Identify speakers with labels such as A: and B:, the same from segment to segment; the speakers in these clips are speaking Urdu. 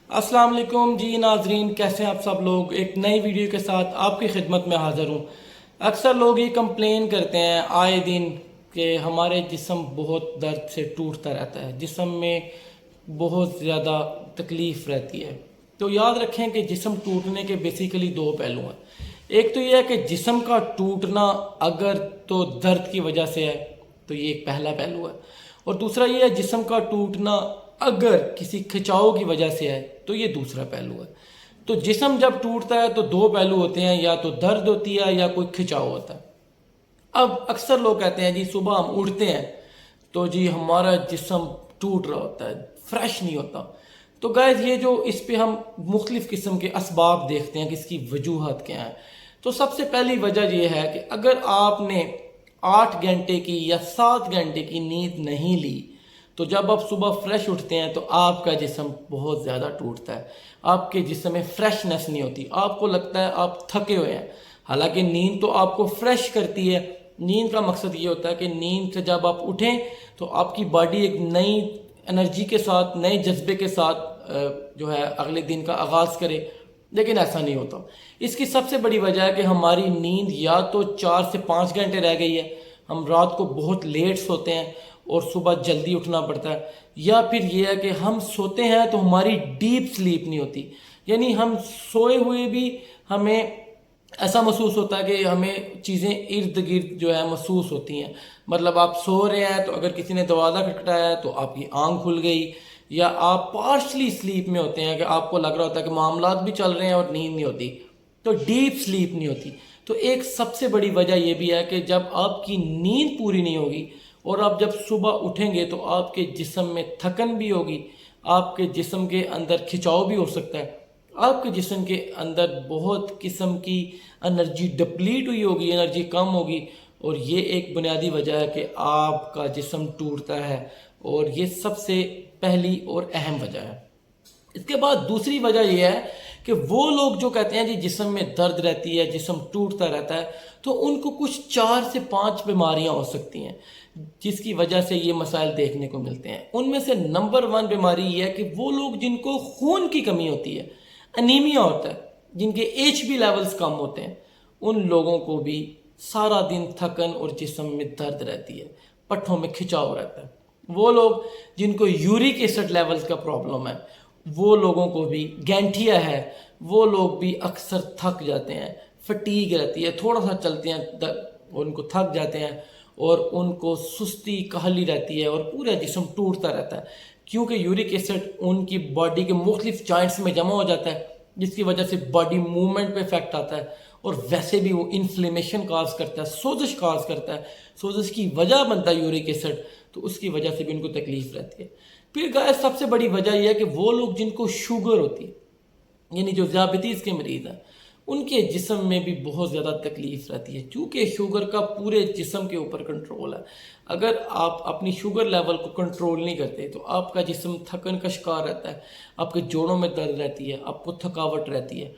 A: السلام علیکم جی ناظرین، کیسے ہیں آپ سب لوگ؟ ایک نئی ویڈیو کے ساتھ آپ کی خدمت میں حاضر ہوں۔ اکثر لوگ یہ کمپلین کرتے ہیں آئے دن کہ ہمارے جسم بہت درد سے ٹوٹتا رہتا ہے، جسم میں بہت زیادہ تکلیف رہتی ہے۔ تو یاد رکھیں کہ جسم ٹوٹنے کے بیسیکلی دو پہلو ہیں۔ ایک تو یہ ہے کہ جسم کا ٹوٹنا اگر تو درد کی وجہ سے ہے تو یہ ایک پہلا پہلو ہے، اور دوسرا یہ ہے جسم کا ٹوٹنا اگر کسی کھچاؤ کی وجہ سے ہے تو یہ دوسرا پہلو ہے۔ تو جسم جب ٹوٹتا ہے تو دو پہلو ہوتے ہیں، یا تو درد ہوتی ہے یا کوئی کھچاؤ ہوتا ہے۔ اب اکثر لوگ کہتے ہیں جی صبح ہم اٹھتے ہیں تو جی ہمارا جسم ٹوٹ رہا ہوتا ہے، فریش نہیں ہوتا۔ تو گائز یہ جو اس پہ ہم مختلف قسم کے اسباب دیکھتے ہیں کہ اس کی وجوہات کیا ہیں، تو سب سے پہلی وجہ یہ ہے کہ اگر آپ نے 8 گھنٹے کی یا 7 گھنٹے کی نیند نہیں لی تو جب آپ صبح فریش اٹھتے ہیں تو آپ کا جسم بہت زیادہ ٹوٹتا ہے، آپ کے جسم میں فریشنس نہیں ہوتی، آپ کو لگتا ہے آپ تھکے ہوئے ہیں۔ حالانکہ نیند تو آپ کو فریش کرتی ہے۔ نیند کا مقصد یہ ہوتا ہے کہ نیند سے جب آپ اٹھیں تو آپ کی باڈی ایک نئی انرجی کے ساتھ، نئے جذبے کے ساتھ جو ہے اگلے دن کا آغاز کرے، لیکن ایسا نہیں ہوتا۔ اس کی سب سے بڑی وجہ ہے کہ ہماری نیند یا تو 4 سے 5 گھنٹے رہ گئی ہے، ہم رات کو بہت لیٹ سوتے ہیں اور صبح جلدی اٹھنا پڑتا ہے، یا پھر یہ ہے کہ ہم سوتے ہیں تو ہماری ڈیپ سلیپ نہیں ہوتی، یعنی ہم سوئے ہوئے بھی ہمیں ایسا محسوس ہوتا ہے کہ ہمیں چیزیں ارد گرد جو ہے محسوس ہوتی ہیں۔ مطلب آپ سو رہے ہیں تو اگر کسی نے دروازہ کھٹکھٹایا ہے تو آپ کی آنکھ کھل گئی، یا آپ پارشلی سلیپ میں ہوتے ہیں کہ آپ کو لگ رہا ہوتا ہے کہ معاملات بھی چل رہے ہیں اور نیند نہیں ہوتی، تو ڈیپ سلیپ نہیں ہوتی۔ تو ایک سب سے بڑی وجہ یہ بھی ہے کہ جب آپ کی نیند پوری نہیں ہوگی اور آپ جب صبح اٹھیں گے تو آپ کے جسم میں تھکن بھی ہوگی، آپ کے جسم کے اندر کھچاؤ بھی ہو سکتا ہے، آپ کے جسم کے اندر بہت قسم کی انرجی ڈپلیٹ ہوئی ہوگی، انرجی کم ہوگی، اور یہ ایک بنیادی وجہ ہے کہ آپ کا جسم ٹوٹتا ہے، اور یہ سب سے پہلی اور اہم وجہ ہے۔ اس کے بعد دوسری وجہ یہ ہے کہ وہ لوگ جو کہتے ہیں جی جسم میں درد رہتی ہے، جسم ٹوٹتا رہتا ہے، تو ان کو کچھ 4 سے 5 بیماریاں ہو سکتی ہیں جس کی وجہ سے یہ مسائل دیکھنے کو ملتے ہیں۔ ان میں سے نمبر 1 بیماری یہ ہے کہ وہ لوگ جن کو خون کی کمی ہوتی ہے، انیمیا ہوتا ہے، جن کے HB لیولز کم ہوتے ہیں، ان لوگوں کو بھی سارا دن تھکن اور جسم میں درد رہتی ہے، پٹھوں میں کھچاؤ رہتا ہے۔ وہ لوگ جن کو یورک ایسڈ لیولز کا پرابلم ہے، وہ لوگوں کو بھی گینٹھیا ہے، وہ لوگ بھی اکثر تھک جاتے ہیں، فٹیگ رہتی ہے، تھوڑا سا چلتے ہیں ان کو تھک جاتے ہیں، اور ان کو سستی کاہلی رہتی ہے اور پورا جسم ٹوٹتا رہتا ہے، کیونکہ یورک ایسڈ ان کی باڈی کے مختلف جوائنٹس میں جمع ہو جاتا ہے، جس کی وجہ سے باڈی موومنٹ پہ افیکٹ آتا ہے، اور ویسے بھی وہ انفلیمیشن کاز کرتا ہے، سوزش کاز کرتا ہے، سوزش کی وجہ بنتا ہے یورک ایسڈ، تو اس کی وجہ سے بھی ان کو تکلیف رہتی ہے۔ پھر گائز سب سے بڑی وجہ یہ ہے کہ وہ لوگ جن کو شوگر ہوتی ہے، یعنی جو ذیابیطیز کے مریض ہیں، ان کے جسم میں بھی بہت زیادہ تکلیف رہتی ہے، کیونکہ شوگر کا پورے جسم کے اوپر کنٹرول ہے۔ اگر آپ اپنی شوگر لیول کو کنٹرول نہیں کرتے تو آپ کا جسم تھکن کا شکار رہتا ہے، آپ کے جوڑوں میں درد رہتی ہے، آپ کو تھکاوٹ رہتی ہے۔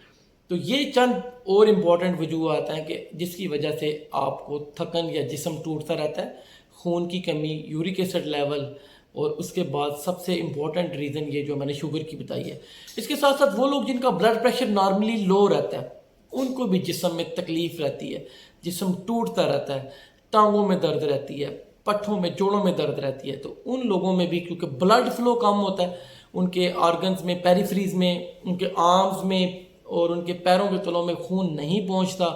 A: تو یہ چند اور امپورٹنٹ وجوہات ہیں کہ جس کی وجہ سے آپ کو تھکن یا جسم ٹوٹتا رہتا ہے، خون کی کمی، یورک ایسڈ لیول، اور اس کے بعد سب سے امپورٹنٹ ریزن یہ جو میں نے شوگر کی بتائی ہے۔ اس کے ساتھ ساتھ وہ لوگ جن کا بلڈ پریشر نارملی لو رہتا ہے، ان کو بھی جسم میں تکلیف رہتی ہے، جسم ٹوٹتا رہتا ہے، ٹانگوں میں درد رہتی ہے، پٹھوں میں، جوڑوں میں درد رہتی ہے۔ تو ان لوگوں میں بھی کیونکہ بلڈ فلو کم ہوتا ہے، ان کے آرگنز میں، پیریفریز میں، ان کے آرمز میں اور ان کے پیروں کے تلوں میں خون نہیں پہنچتا،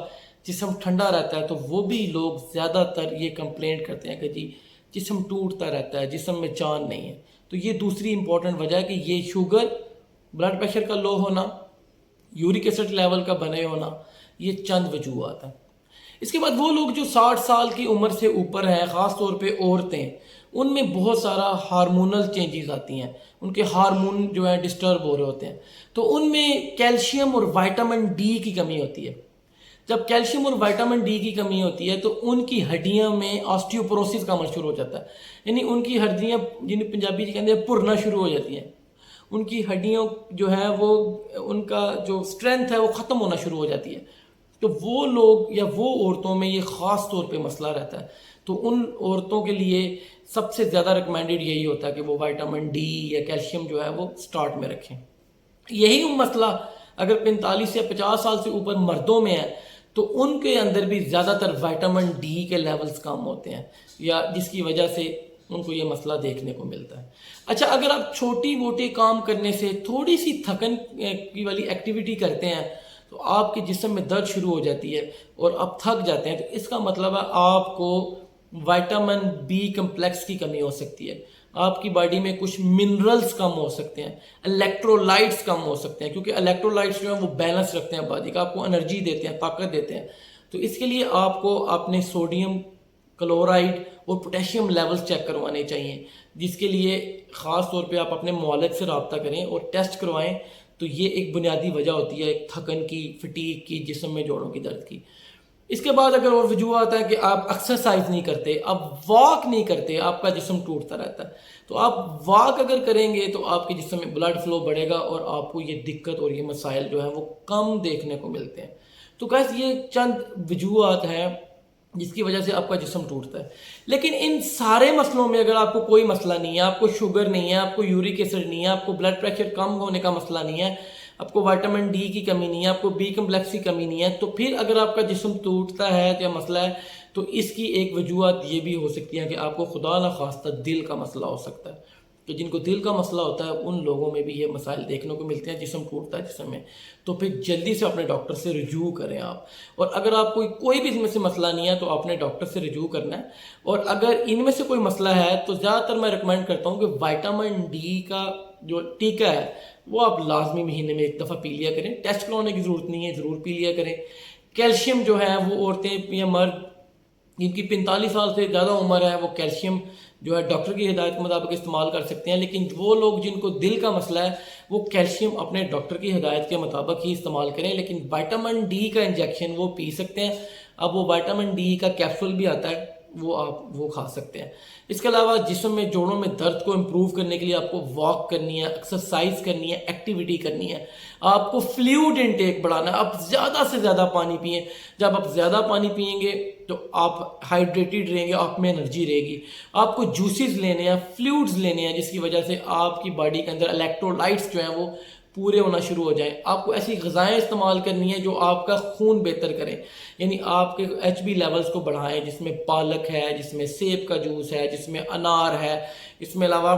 A: جسم ٹھنڈا رہتا ہے، تو وہ بھی لوگ زیادہ تر یہ کمپلینٹ کرتے ہیں کہ جی جسم ٹوٹتا رہتا ہے، جسم میں جان نہیں ہے۔ تو یہ دوسری امپورٹنٹ وجہ ہے کہ یہ شوگر، بلڈ پریشر کا لو ہونا، یورک ایسڈ لیول کا بنے ہونا، یہ چند وجوہات ہیں۔ اس کے بعد وہ لوگ جو 60 سال کی عمر سے اوپر ہیں، خاص طور پہ عورتیں، ان میں بہت سارا ہارمونل چینجز آتی ہیں، ان کے ہارمون جو ہیں ڈسٹرب ہو رہے ہوتے ہیں، تو ان میں کیلشیم اور وائٹامن ڈی کی کمی ہوتی ہے۔ جب کیلشیم اور وائٹامن ڈی کی کمی ہوتی ہے تو ان کی ہڈیاں میں آسٹیوپروسس کا عمل شروع ہو جاتا ہے، یعنی ان کی ہڈیاں، جنہیں پنجابی کہتے ہیں، پھرنا شروع ہو جاتی ہیں، ان کی ہڈیوں جو ہے وہ، ان کا جو اسٹرینتھ ہے وہ ختم ہونا شروع ہو جاتی ہے۔ تو وہ لوگ یا وہ عورتوں میں یہ خاص طور پہ مسئلہ رہتا ہے، تو ان عورتوں کے لیے سب سے زیادہ ریکمینڈڈ یہی ہوتا ہے کہ وہ وائٹامن ڈی یا کیلشیم جو ہے وہ سٹارٹ میں رکھیں۔ یہی مسئلہ اگر 45 یا 50 سال سے اوپر مردوں میں ہے تو ان کے اندر بھی زیادہ تر وائٹامن ڈی کے لیولز کم ہوتے ہیں، یا جس کی وجہ سے ان کو یہ مسئلہ دیکھنے کو ملتا ہے۔ اچھا، اگر آپ چھوٹی موٹی کام کرنے سے تھوڑی سی تھکن کی والی ایکٹیویٹی کرتے ہیں تو آپ کے جسم میں درد شروع ہو جاتی ہے اور آپ تھک جاتے ہیں، تو اس کا مطلب ہے آپ کو وائٹامن بی کمپلیکس کی کمی ہو سکتی ہے، آپ کی باڈی میں کچھ منرلز کم ہو سکتے ہیں، الیکٹرولائٹس کم ہو سکتے ہیں، کیونکہ الیکٹرولائٹس جو ہیں وہ بیلنس رکھتے ہیں باڈی کا، آپ کو انرجی دیتے ہیں، طاقت دیتے ہیں۔ تو اس کے لیے آپ کو اپنے سوڈیم کلورائڈ اور پوٹیشیم لیولز چیک کروانے چاہیے، جس کے لیے خاص طور پہ آپ اپنے معالج سے رابطہ کریں اور ٹیسٹ کروائیں۔ تو یہ ایک بنیادی وجہ ہوتی ہے ایک تھکن کی، فٹیگ کی، جسم میں جوڑوں کی درد کی۔ اس کے بعد اگر اور وجوہات ہیں کہ آپ ایکسرسائز نہیں کرتے، آپ واک نہیں کرتے، آپ کا جسم ٹوٹتا رہتا ہے، تو آپ واک اگر کریں گے تو آپ کے جسم میں بلڈ فلو بڑھے گا اور آپ کو یہ دقت اور یہ مسائل جو ہیں وہ کم دیکھنے کو ملتے ہیں۔ تو گائز یہ چند وجوہات ہیں جس کی وجہ سے آپ کا جسم ٹوٹتا ہے۔ لیکن ان سارے مسئلوں میں اگر آپ کو کوئی مسئلہ نہیں ہے، آپ کو شوگر نہیں ہے، آپ کو یورک ایسڈ نہیں ہے، آپ کو بلڈ پریشر کم ہونے کا مسئلہ نہیں ہے، آپ کو وائٹامن ڈی کی کمی نہیں ہے، آپ کو بی کمپلیکس کی کمی نہیں ہے، تو پھر اگر آپ کا جسم ٹوٹتا ہے یا مسئلہ ہے تو اس کی ایک وجوہات یہ بھی ہو سکتی ہے کہ آپ کو خدا نخواستہ دل کا مسئلہ ہو سکتا ہے۔ تو جن کو دل کا مسئلہ ہوتا ہے ان لوگوں میں بھی یہ مسائل دیکھنے کو ملتے ہیں، جسم ٹوٹتا ہے جسم میں، تو پھر جلدی سے اپنے ڈاکٹر سے رجوع کریں آپ۔ اور اگر آپ کوئی بھی ان میں سے مسئلہ نہیں ہے تو اپنے ڈاکٹر سے رجوع کرنا ہے۔ اور اگر ان میں سے کوئی مسئلہ ہے تو زیادہ تر میں ریکمینڈ کرتا ہوں کہ وائٹامن ڈی کا جو ٹیکہ ہے وہ آپ لازمی مہینے میں ایک دفعہ پی لیا کریں، ٹیسٹ کروانے کی ضرورت نہیں ہے، ضرور پی لیا کریں۔ کیلشیم جو ہے وہ عورتیں یا مرد جن کی 45 سال سے زیادہ عمر ہے وہ کیلشیم جو ہے ڈاکٹر کی ہدایت کے مطابق استعمال کر سکتے ہیں، لیکن وہ لوگ جن کو دل کا مسئلہ ہے وہ کیلشیم اپنے ڈاکٹر کی ہدایت کے مطابق ہی استعمال کریں، لیکن وائٹامن ڈی کا انجیکشن وہ پی سکتے ہیں۔ اب وہ وائٹامن ڈی کا کیپسول بھی آتا ہے، وہ کھا سکتے ہیں۔ اس کے علاوہ جسم میں جوڑوں میں درد کو امپروو کرنے کے لیے آپ کو واک کرنی ہے، ایکسرسائز کرنی ہے، ایکٹیویٹی کرنی ہے، آپ کو فلوئڈ انٹیک بڑھانا ہے، آپ زیادہ سے زیادہ پانی پئیں۔ جب آپ زیادہ پانی پئیں گے تو آپ ہائیڈریٹڈ رہیں گے، آپ میں انرجی رہے گی۔ آپ کو جوسز لینے ہیں، فلوئڈز لینے ہیں، جس کی وجہ سے آپ کی باڈی کے اندر الیکٹرولائٹس جو ہیں وہ پورے ہونا شروع ہو جائیں۔ آپ کو ایسی غذائیں استعمال کرنی ہیں جو آپ کا خون بہتر کریں، یعنی آپ کے ایچ بی لیولز کو بڑھائیں، جس میں پالک ہے، جس میں سیب کا جوس ہے، جس میں انار ہے، اس میں علاوہ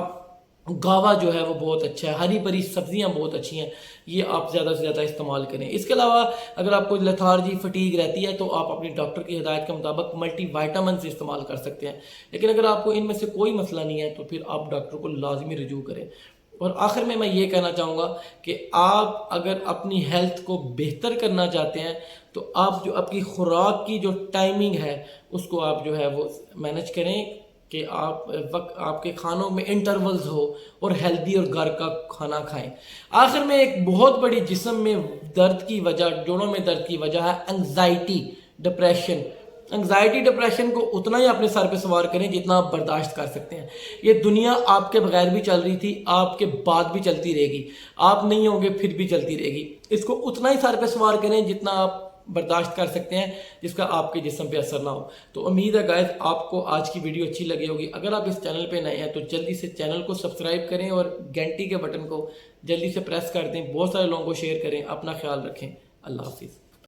A: گاوا جو ہے وہ بہت اچھا ہے، ہری بھری سبزیاں بہت اچھی ہیں، یہ آپ زیادہ سے زیادہ استعمال کریں۔ اس کے علاوہ اگر آپ کو لیتھارجی فٹیگ رہتی ہے تو آپ اپنے ڈاکٹر کی ہدایت کے مطابق ملٹی وائٹامن سے استعمال کر سکتے ہیں، لیکن اگر آپ کو ان میں سے کوئی مسئلہ نہیں ہے تو پھر آپ ڈاکٹر کو لازمی رجوع کریں۔ اور آخر میں یہ کہنا چاہوں گا کہ آپ اگر اپنی ہیلتھ کو بہتر کرنا چاہتے ہیں تو آپ جو آپ کی خوراک کی جو ٹائمنگ ہے اس کو آپ جو ہے وہ مینج کریں کہ آپ کے کھانوں میں انٹرولز ہو اور ہیلدی اور گھر کا کھانا کھائیں۔ آخر میں ایک بہت بڑی جسم میں درد کی وجہ، جوڑوں میں درد کی وجہ ہے انگزائٹی، ڈپریشن۔ انگزائٹی ڈپریشن کو اتنا ہی اپنے سر پہ سوار کریں جتنا آپ برداشت کر سکتے ہیں۔ یہ دنیا آپ کے بغیر بھی چل رہی تھی، آپ کے بعد بھی چلتی رہے گی، آپ نہیں ہوں گے پھر بھی چلتی رہے گی۔ اس کو اتنا ہی سر پہ سوار کریں جتنا آپ برداشت کر سکتے ہیں، جس کا آپ کے جسم پہ اثر نہ ہو۔ تو امید ہے گائز آپ کو آج کی ویڈیو اچھی لگی ہوگی۔ اگر آپ اس چینل پہ نئے ہیں تو جلدی سے چینل کو سبسکرائب کریں اور گھنٹی کے بٹن کو جلدی سے پریس کر دیں، بہت سارے لوگوں کو شیئر کریں۔ اپنا خیال رکھیں، اللہ حافظ۔